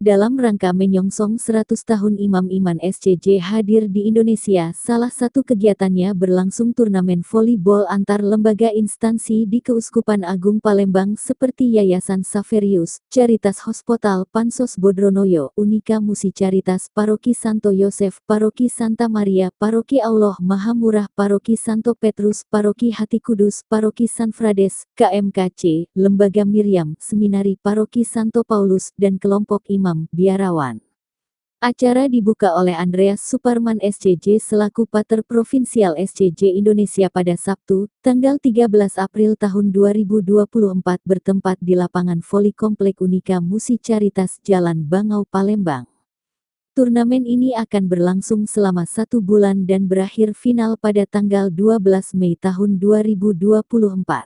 Dalam rangka menyongsong 100 tahun Imam-Iman SCJ hadir di Indonesia, salah satu kegiatannya berlangsung turnamen volleyball antar lembaga instansi di Keuskupan Agung Palembang seperti Yayasan Saverius, Caritas Hospital Pansos Bodronoyo, Unika Musi Caritas, Paroki Santo Yosef, Paroki Santa Maria, Paroki Allah Maha Murah, Paroki Santo Petrus, Paroki Hati Kudus, Paroki San Frades, KMKC, Lembaga Miriam, Seminari Paroki Santo Paulus, dan kelompok Imam Biarawan. Acara dibuka oleh Andreas Suparman SCJ selaku Pater Provinsial SCJ Indonesia pada Sabtu, tanggal 13 April tahun 2024 bertempat di lapangan voli Komplek Unika Musi Caritas Jalan Bangau Palembang. Turnamen ini akan berlangsung selama 1 bulan dan berakhir final pada tanggal 12 Mei tahun 2024.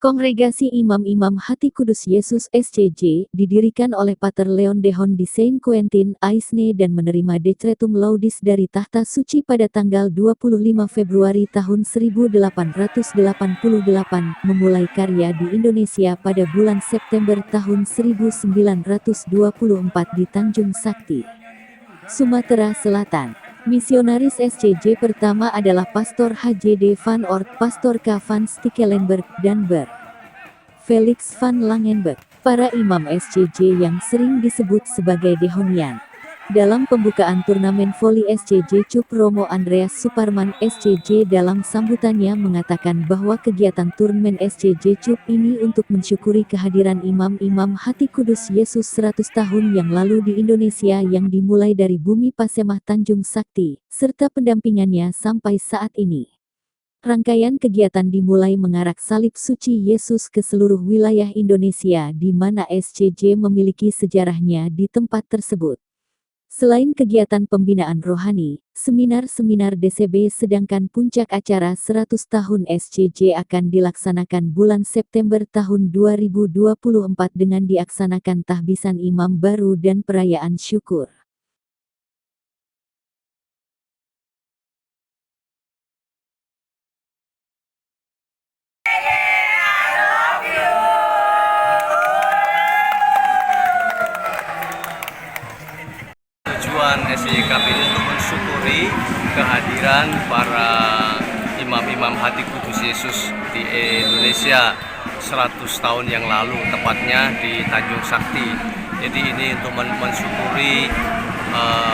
Kongregasi Imam-Imam Hati Kudus Yesus SCJ didirikan oleh Pater Leon Dehon di Saint Quentin, Aisne dan menerima Decretum Laudis dari Tahta Suci pada tanggal 25 Februari tahun 1888, memulai karya di Indonesia pada bulan September tahun 1924 di Tanjung Sakti, Sumatera Selatan. Misionaris SCJ pertama adalah Pastor HJD van Oort, Pastor K. van Stekelenburg, dan Ber. Felix van Langenberg, para imam SCJ yang sering disebut sebagai Dehonian. Dalam pembukaan turnamen voli SCJ Cup, Romo Andreas Suparman SCJ dalam sambutannya mengatakan bahwa kegiatan turnamen SCJ Cup ini untuk mensyukuri kehadiran Imam-Imam Hati Kudus Yesus 100 tahun yang lalu di Indonesia yang dimulai dari Bumi Pasemah Tanjung Sakti, serta pendampingannya sampai saat ini. Rangkaian kegiatan dimulai mengarak salib suci Yesus ke seluruh wilayah Indonesia di mana SCJ memiliki sejarahnya di tempat tersebut. Selain kegiatan pembinaan rohani, seminar-seminar DCB, sedangkan puncak acara 100 tahun SCJ akan dilaksanakan bulan September tahun 2024 dengan diaksanakan tahbisan imam baru dan perayaan syukur. Tujuan SCJ Cup ini untuk mensyukuri kehadiran para imam-imam Hati Kudus Yesus di Indonesia 100 tahun yang lalu, tepatnya di Tanjung Sakti. Jadi ini untuk mensyukuri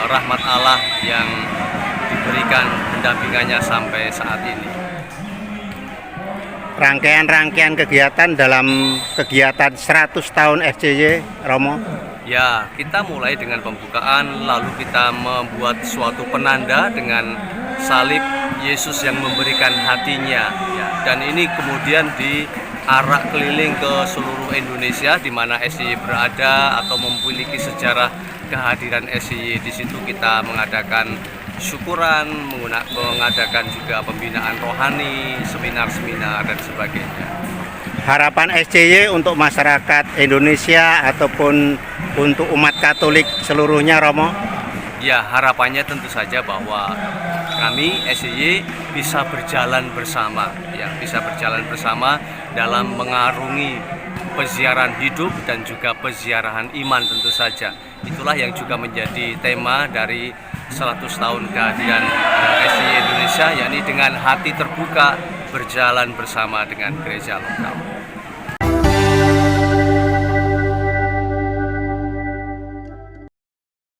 rahmat Allah yang diberikan pendampingannya sampai saat ini. Rangkaian kegiatan dalam kegiatan 100 tahun SCJ, Romo? Ya, kita mulai dengan pembukaan, lalu kita membuat suatu penanda dengan salib Yesus yang memberikan hatinya. Ya, dan ini kemudian diarak keliling ke seluruh Indonesia di mana SCJ berada atau memiliki sejarah kehadiran SCJ. Di situ kita mengadakan syukuran, mengadakan juga pembinaan rohani, seminar-seminar dan sebagainya. Harapan SCJ untuk masyarakat Indonesia ataupun untuk umat Katolik seluruhnya, Romo? Ya, harapannya tentu saja bahwa kami SCJ bisa berjalan bersama, ya, bisa berjalan bersama dalam mengarungi peziarahan hidup dan juga peziarahan iman tentu saja. Itulah yang juga menjadi tema dari 100 tahun kehadiran SCJ Indonesia, yakni dengan hati terbuka berjalan bersama dengan gereja lokal.